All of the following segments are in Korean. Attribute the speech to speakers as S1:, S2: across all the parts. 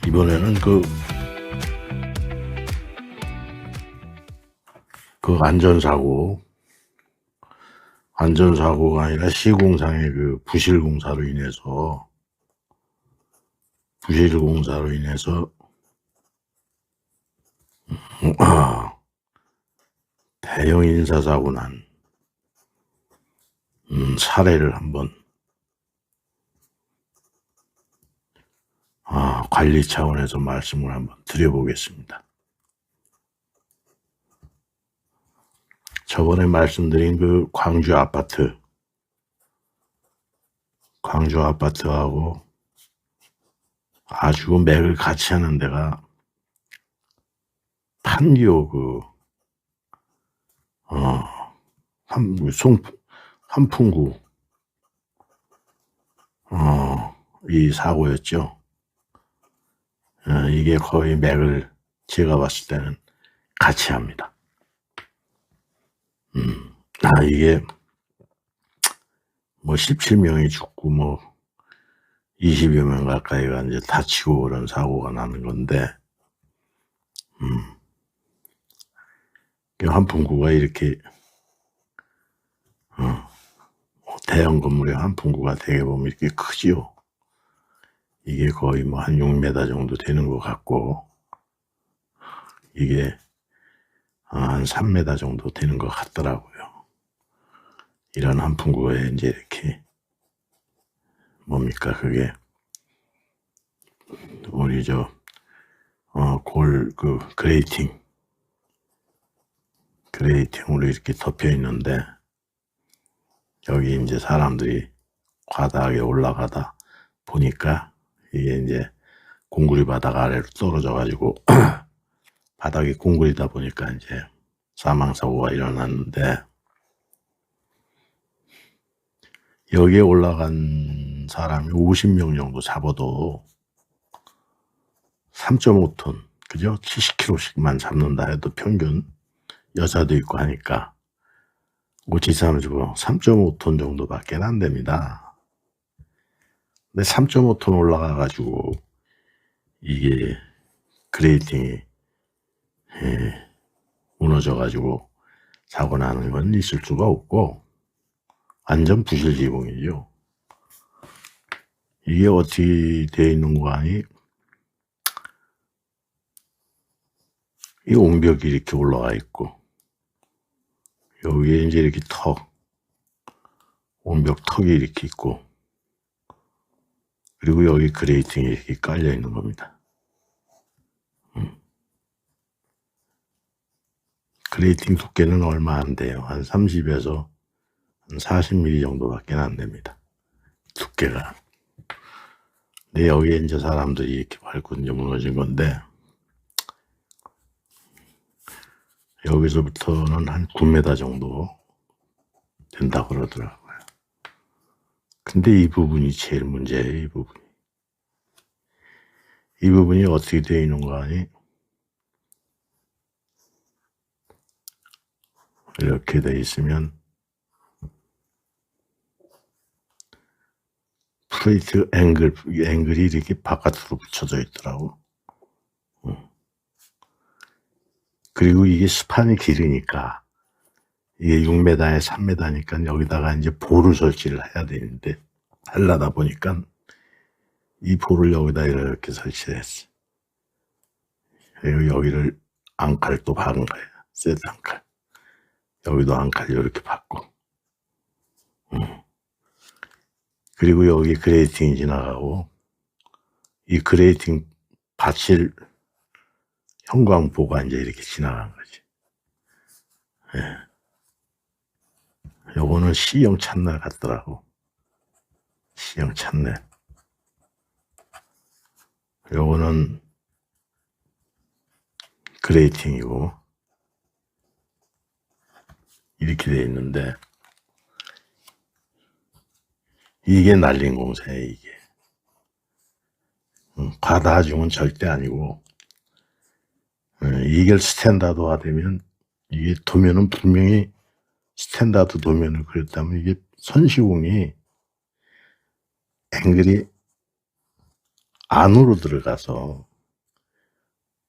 S1: 이번에는 안전사고가 아니라 시공상의 부실공사로 인해서 대형 인사사고 난 사례를 한번 관리 차원에서 말씀을 한번 드려보겠습니다. 저번에 말씀드린 광주 아파트하고 아주 맥을 같이 하는 데가 판교 한풍구 이 사고였죠. 이게 거의 맥을 제가 봤을 때는 같이 합니다. 이게 17명이 죽고 20여 명 가까이가 이제 다치고 그런 사고가 나는 건데, 한풍구가 이렇게, 대형 건물의 한풍구가 되게 보면 이렇게 크지요. 이게 거의 한 6m 정도 되는 것 같고, 이게 한 3m 정도 되는 것 같더라고요. 이런 한풍구에 이제 이렇게, 그게, 우리 그레이팅으로 이렇게 덮여 있는데, 여기 이제 사람들이 과다하게 올라가다 보니까 이게 이제 공구리 바닥 아래로 떨어져가지고 바닥이 공구리다 보니까 이제 사망사고가 일어났는데, 여기에 올라간 사람이 50명 정도 잡아도 3.5톤, 그죠? 70kg씩만 잡는다 해도 평균, 여자도 있고 하니까 오치사는 3.5톤 정도밖에 안 됩니다. 근데 3.5톤 올라가가지고 이게 그레이팅이 무너져가지고 사고 나는 건 있을 수가 없고, 완전 부실지공이죠. 이게 어떻게 되어 있는 거 아니? 이 옹벽이 이렇게 올라가 있고, 여기에 이제 이렇게 옹벽 턱이 이렇게 있고, 그리고 여기 그레이팅이 이렇게 깔려 있는 겁니다. 그레이팅 두께는 얼마 안 돼요. 한 30에서 한 40mm 정도밖에 안 됩니다. 두께가. 근데 여기에 이제 사람들이 이렇게 밟고 이제 무너진 건데, 여기서부터는 한 9m 정도 된다고 그러더라고요. 근데 이 부분이 제일 문제예요, 이 부분이 어떻게 되어 있는 거 아니? 이렇게 되어 있으면 플레이트 앵글이 이렇게 바깥으로 붙여져 있더라고. 그리고 이게 스판이 길으니까, 이게 6m에 3m니까 여기다가 이제 볼을 설치를 해야 되는데, 하려다 보니까 이 볼을 여기다 이렇게 설치했어. 그리고 여기를 앙칼 또 박은 거야. 세트 앙칼. 여기도 앙칼 이렇게 박고. 그리고 여기 그레이팅이 지나가고, 이 그레이팅 받칠 형광보가 이제 이렇게 지나간 거지. 요거는 C형 찬넬 같더라고. C형 찬넬. 요거는 그레이팅이고, 이렇게 돼 있는데, 이게 날린 공사예요, 이게. 과다하중은 절대 아니고, 이게 스탠다드화 되면, 이게 도면은 분명히 스탠다드 도면을 그렸다면, 이게 선시공이 앵글이 안으로 들어가서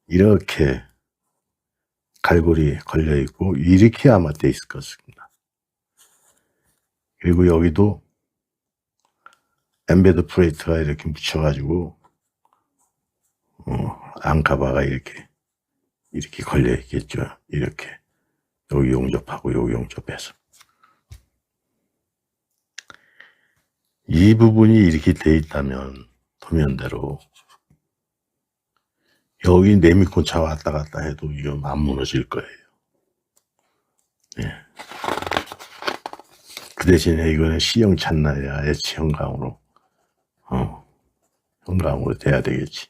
S1: 이렇게 갈고리 걸려 있고 이렇게 아마 돼 있을 것입니다. 그리고 여기도 엠베드 플레이트가 이렇게 묻혀가지고 앙카바가 이렇게 걸려 있겠죠. 이렇게 여기 용접하고 여기 용접해서 이 부분이 이렇게 돼 있다면 도면대로 여기 내미콘차 왔다 갔다 해도 이거 안 무너질 거예요. 예. 그 대신에 이거는 C형 찬나야 H 형광으로 형광으로 돼야 되겠지.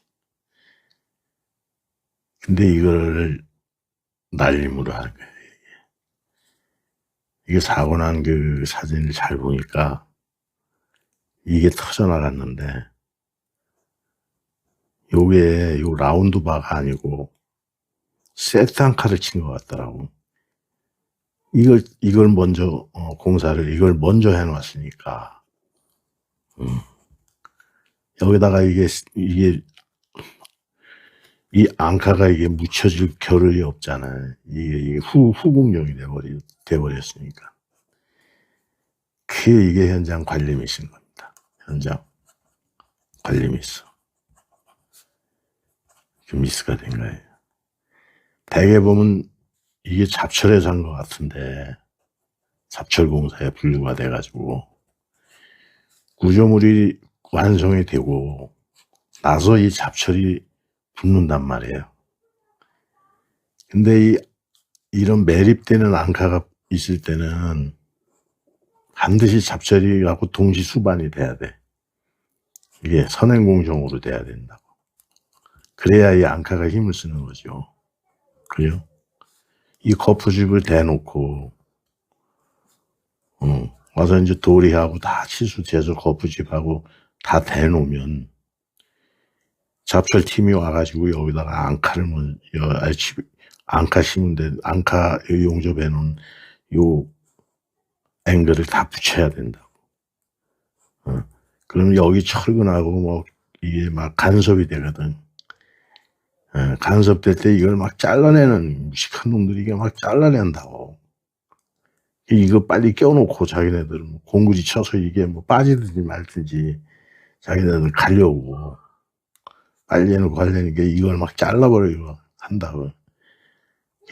S1: 근데 이걸 날림으로 하는 거예요. 이게 사고 난 그 사진을 잘 보니까 이게 터져 나갔는데 요게 요 라운드 바가 아니고 세트 한 칼을 친 것 같더라고. 이걸 먼저 공사를 이걸 먼저 해놨으니까 여기다가 이게 이 앙카가 이게 묻혀질 겨를이 없잖아요. 이게 후공정이 돼버렸으니까. 그게 이게 현장 관리미스인 겁니다. 현장 관리미스. 그 미스가 된 거예요. 대개 보면 이게 잡철에서 한 것 같은데 잡철 공사에 분류가 돼가지고 구조물이 완성이 되고 나서 이 잡철이 붙는단 말이에요. 근데 이런 매립되는 앙카가 있을 때는 반드시 잡철이 갖고 동시 수반이 돼야 돼. 이게 선행공정으로 돼야 된다고. 그래야 이 앙카가 힘을 쓰는 거죠. 그래요? 이 거푸집을 대놓고 와서 이제 도리하고 다 치수돼서 거푸집하고 다 대놓으면 잡철 팀이 와가지고 여기다가 앙카를 앙카 심은 데 앙카 용접해 놓은 요 앵글을 다 붙여야 된다고. 그러면 여기 철근하고 뭐 이게 막 간섭이 되거든. 간섭될 때 이걸 막 잘라내는 무식한 놈들이 이게 막 잘라낸다고. 이거 빨리 껴놓고 자기네들은 공구지 쳐서 이게 뭐 빠지든지 말든지 자기네들 가려고 빨리 해놓고 하려니까 이걸 막 잘라버리고 한다고.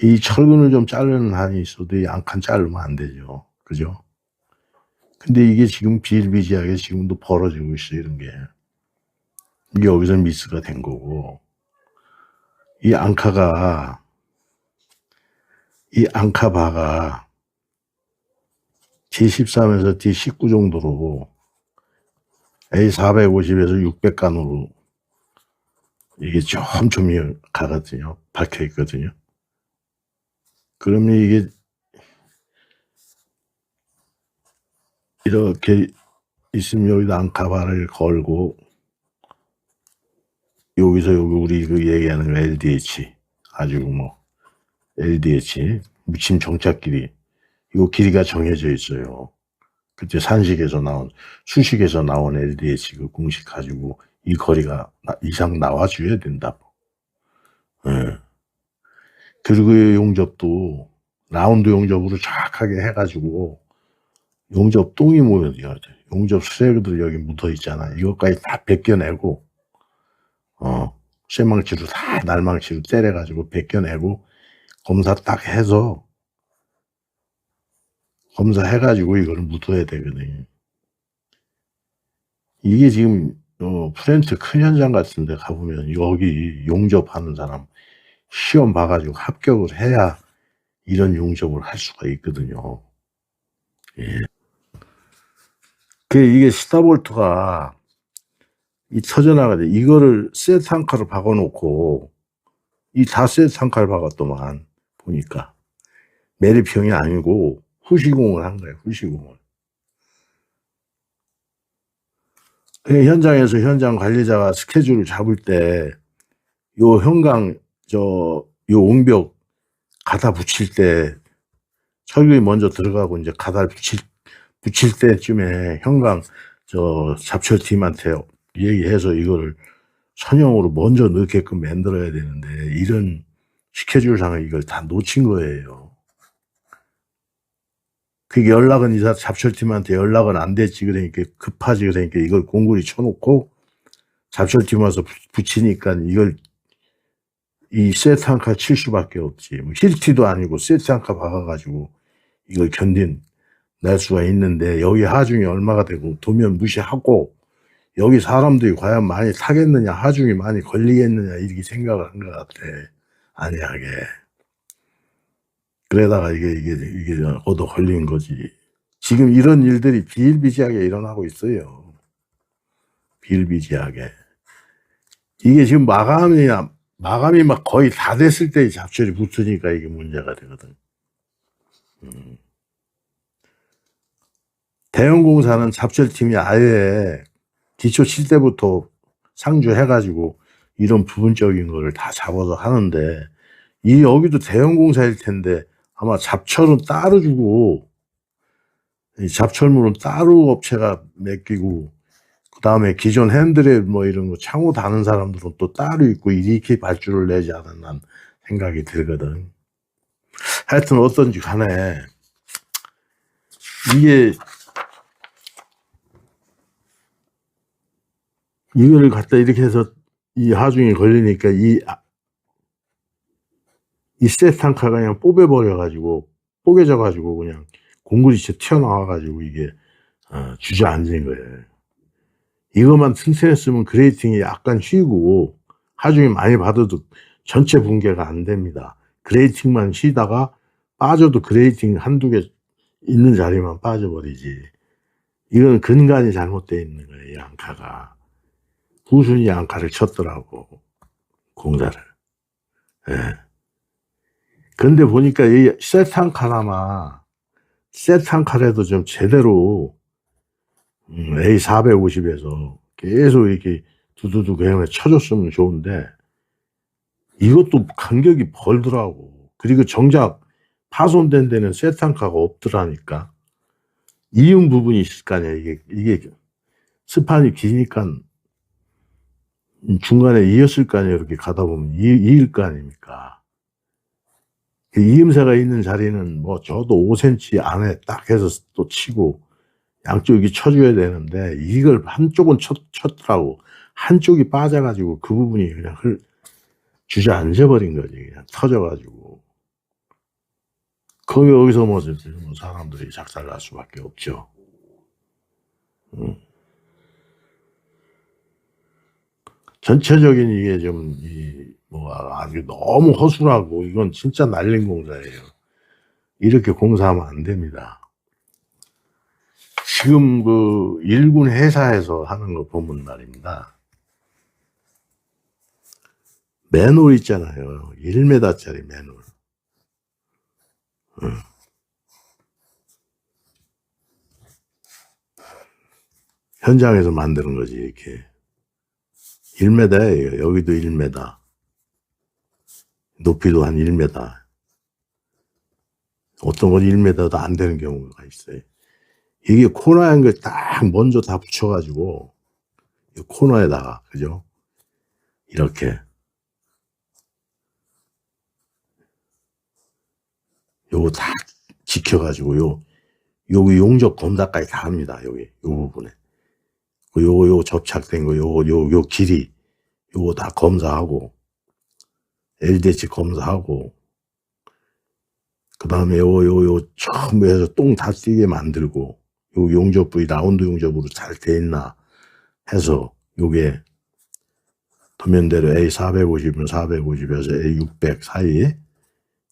S1: 이 철근을 좀 자르는 한이 있어도 이 앙칸 자르면 안 되죠. 그죠? 근데 이게 지금 비일비재하게 지금도 벌어지고 있어, 이런 게. 이게 여기서 미스가 된 거고. 이 앙카바가 D13에서 D19 정도로 A450에서 600간으로 이게 촘촘히 가거든요. 박혀 있거든요. 그러면 이게 이렇게 있으면 여기다 앙카바를 걸고 여기서 여기 우리 그 얘기하는 LDH 아주 뭐 LDH 무침 정착 길이 이 길이가 정해져 있어요. 그때 수식에서 나온 LDH 그 공식 가지고 이 거리가 이상 나와줘야 된다고. 예. 그리고 이 용접도 라운드 용접으로 정확하게 해가지고 용접 똥이 모여져야 돼. 용접 수레들 여기 묻어 있잖아. 이것까지 다 벗겨내고 쇠망치로 다 날망치로 때려가지고 벗겨내고 검사 딱 해서 검사해가지고 이거를 묻어야 되거든요. 이게 지금 프렌트 큰 현장 같은 데 가보면 여기 용접하는 사람 시험 봐가지고 합격을 해야 이런 용접을 할 수가 있거든요. 예. 이게 스타볼트가 이 터져나가야 돼. 이거를 세트 한 칼을 박아놓고 이 다 세트 한 칼 박았더만 보니까 매립형이 아니고 후시공을 한 거예요. 후시공을. 현장에서 현장 관리자가 스케줄을 잡을 때 요 형광 요 옹벽 가다 붙일 때 철근이 먼저 들어가고 이제 가다를 붙일 때쯤에 형광 잡철팀한테 얘기해서 이거를 선형으로 먼저 넣게끔 만들어야 되는데 이런 스케줄상에 이걸 다 놓친 거예요. 그게 연락은 이사 잡철팀한테 연락은 안 됐지. 그러니까 급하지. 그러니까 이걸 공구리 쳐놓고 잡철팀 와서 붙이니까 이걸 이 세트 한 칸 칠 수밖에 없지. 뭐 힐티도 아니고 세트 한 칸 박아가지고 이걸 낼 수가 있는데 여기 하중이 얼마가 되고 도면 무시하고 여기 사람들이 과연 많이 타겠느냐, 하중이 많이 걸리겠느냐 이렇게 생각을 한 것 같아. 안이하게. 그러다가 이게 얻어 걸린 거지. 지금 이런 일들이 비일비재하게 일어나고 있어요. 비일비재하게. 이게 지금 마감이 막 거의 다 됐을 때 잡철이 붙으니까 이게 문제가 되거든. 대형공사는 잡철팀이 아예 기초 칠 때부터 상주해가지고 이런 부분적인 거를 다 잡아서 하는데 여기도 대형공사일 텐데 아마 잡철은 따로 주고 잡철물은 따로 업체가 맡기고 그 다음에 기존 핸드랩 뭐 이런 거 창호 다는 사람들은 또 따로 있고 이렇게 발주를 내지 않았나 생각이 들거든. 하여튼 어떤지 간에 이거를 갖다 이렇게 해서 이 하중이 걸리니까 이 세트 한 칸가 그냥 뽀개져가지고 그냥 공구리째 튀어나와가지고 이게 주저앉은 거예요. 이것만 튼튼했으면 그레이팅이 약간 쉬고 하중이 많이 받아도 전체 붕괴가 안 됩니다. 그레이팅만 쉬다가 빠져도 그레이팅 한두 개 있는 자리만 빠져버리지. 이건 근간이 잘못되어 있는 거예요. 이 앙카가. 구순이 앙카를 쳤더라고. 공사를. 예. 근데 보니까 이 세트 한 칸에도 좀 제대로 A450에서 계속 이렇게 두두두 그냥 쳐줬으면 좋은데 이것도 간격이 벌더라고. 그리고 정작 파손된 데는 세트 한 칸가 없더라니까. 이응 부분이 있을 거 아니야. 이게 스판이 기니까 중간에 이었을 거 아니에요. 이렇게 가다 보면 이을 거 아닙니까. 그 이음새가 있는 자리는 뭐 저도 5cm 안에 딱 해서 또 치고 양쪽이 쳐줘야 되는데 이걸 한쪽은 쳤더라고. 한쪽이 빠져가지고 그 부분이 그냥 주저앉아버린 거지. 그냥 터져가지고. 여기서 뭐 사람들이 작살날 수밖에 없죠. 전체적인 이게 좀 아주 너무 허술하고 이건 진짜 날린 공사예요. 이렇게 공사하면 안 됩니다. 지금 그 일군 회사에서 하는 거 보면 말입니다. 맨홀 있잖아요. 1m짜리 맨홀. 현장에서 만드는 거지, 이렇게. 1m예요. 여기도 1m. 높이도 한 1m. 어떤 건 1m도 안 되는 경우가 있어요. 이게 코너한 걸 딱 먼저 다 붙여가지고, 코너에다가, 그죠? 이렇게. 요거 다 지켜가지고, 여기 용접 검사까지 다 합니다. 요 부분에. 요거 접착된 거, 요 길이, 요거 다 검사하고, LDH 검사하고, 그 다음에 요 전부 해서 똥 다 띄게 만들고, 요 용접 부위 라운드 용접으로 잘 돼 있나 해서, 요게, 도면대로 A450이면 450에서 A600 사이에,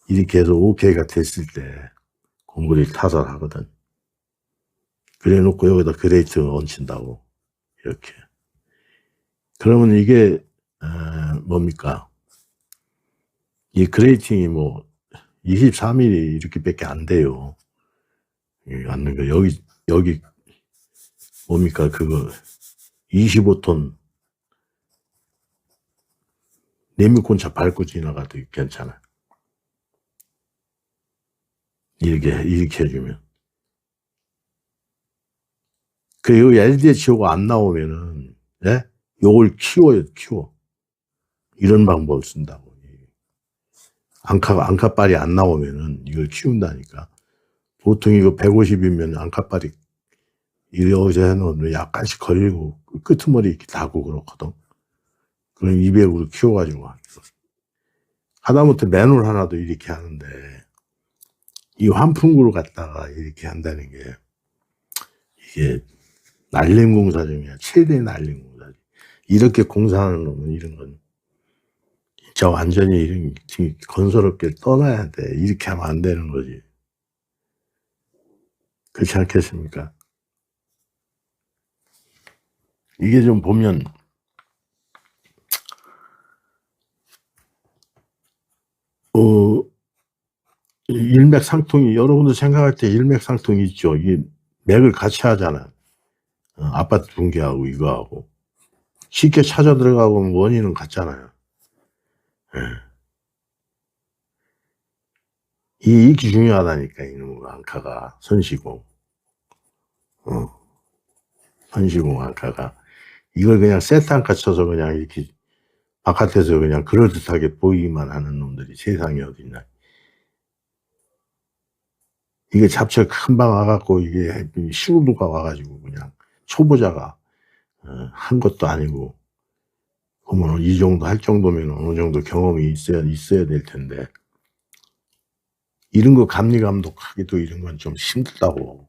S1: 이렇게 해서 OK가 됐을 때, 공구리를 타설하거든. 그래 놓고 여기다 그레이트 얹힌다고. 이렇게. 그러면 이게, 뭡니까? 이 그레이팅이 23mm 이렇게 밖에 안 돼요. 앉는 거. 여기, 뭡니까? 25톤. 내미콘차 밟고 지나가도 괜찮아. 이렇게 해주면. LDH가 안 나오면은, 예? 요걸 키워. 이런 방법을 쓴다고. 앙카빨이 안 나오면은 이걸 키운다니까. 보통 이거 150이면 앙카빨이 여기서 해놓으면 약간씩 걸리고 끄트머리 이렇게 다고 그렇거든. 그럼 200으로 키워가지고 하다못해 맨홀 하나도 이렇게 하는데 이 환풍구를 갖다가 이렇게 한다는 게 이게 날림공사 중에 최대 날림공사지. 이렇게 공사하는 놈은 이런 건 진짜 완전히 이런 건설업계 떠나야 돼. 이렇게 하면 안 되는 거지. 그렇지 않겠습니까? 이게 좀 보면 일맥상통이 여러분들 생각할 때 일맥상통이 있죠. 이게 맥을 같이 하잖아. 아파트 붕괴하고 이거하고 쉽게 찾아 들어가고 원인은 같잖아요. 예. 이익이 중요하다니까 이놈의 앙카가 선시공, 선시공 앙카가 이걸 그냥 세트 앙카 쳐서 그냥 이렇게 바깥에서 그냥 그럴듯하게 보이기만 하는 놈들이 세상에 어딨나. 이게 잡채 금방 와갖고 이게 시우루가 와가지고 그냥 초보자가 한 것도 아니고 그러면 이 정도 할 정도면 어느 정도 경험이 있어야 될 텐데 이런 거 감리 감독하기도 이런 건 좀 힘들다고.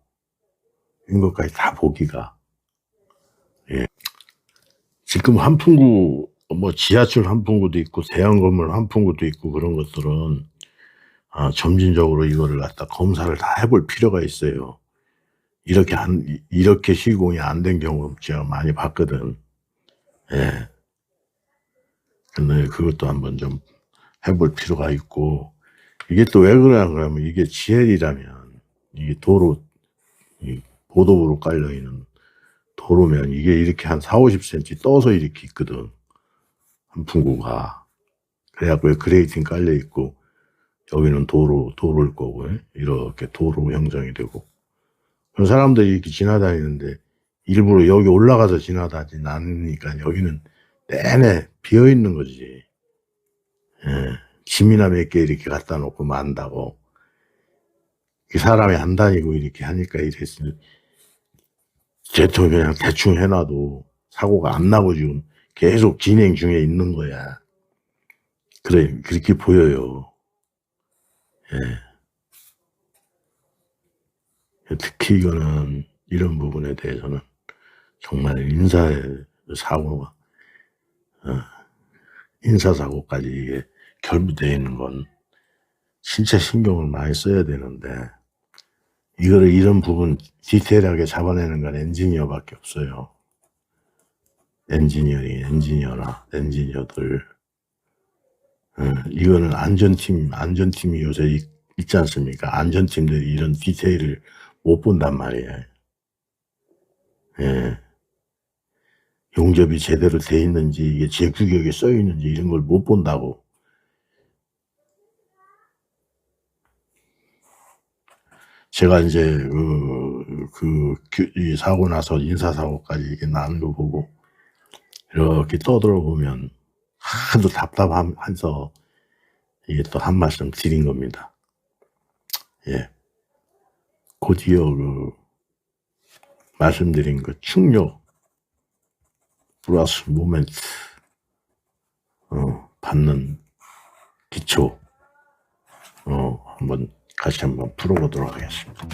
S1: 이런 것까지 다 보기가. 예. 지금 환풍구 뭐 지하철 환풍구도 있고 대형 건물 환풍구도 있고 그런 것들은 점진적으로 이거를 갖다 검사를 다 해볼 필요가 있어요. 이렇게 시공이 안 된 경우 제가 많이 봤거든. 예. 근데 그것도 한번 좀 해볼 필요가 있고, 이게 또 왜 그러는가 하면 이게 GL이라면 이게 도로, 보도부로 깔려있는 도로면 이게 이렇게 한 4, 50cm 떠서 이렇게 있거든. 환풍구가. 그래갖고 그레이팅 깔려있고, 여기는 도로일 거고, 이렇게 도로 형성이 되고. 그런 사람들이 이렇게 지나다니는데, 일부러 여기 올라가서 지나다니지 않으니까 여기는 내내 비어있는 거지. 예. 짐이나 몇 개 이렇게 갖다 놓고 만다고. 사람이 안 다니고 이렇게 하니까 이랬으니, 제통 그냥 대충 해놔도 사고가 안 나고 지금 계속 진행 중에 있는 거야. 그래, 그렇게 보여요. 예. 특히 이거는, 이런 부분에 대해서는 정말 사고가, 인사사고까지 이게 결부되어 있는 건 진짜 신경을 많이 써야 되는데, 이거를 이런 부분 디테일하게 잡아내는 건 엔지니어밖에 없어요. 엔지니어들. 이거는 안전팀이 요새 있지 않습니까? 안전팀들이 이런 디테일을 못 본단 말이에요. 예. 용접이 제대로 돼 있는지, 이게 제 규격에 써 있는지 이런 걸 못 본다고. 제가 이제 이 사고 나서 인사사고까지 이렇게 나는 거 보고 이렇게 떠들어보면 하도 답답해서 이게 또 한 말씀 드린 겁니다. 예. 곧이어 말씀드린 충격 플러스 모멘트 받는 기초 한번 같이 한번 풀어보도록 하겠습니다.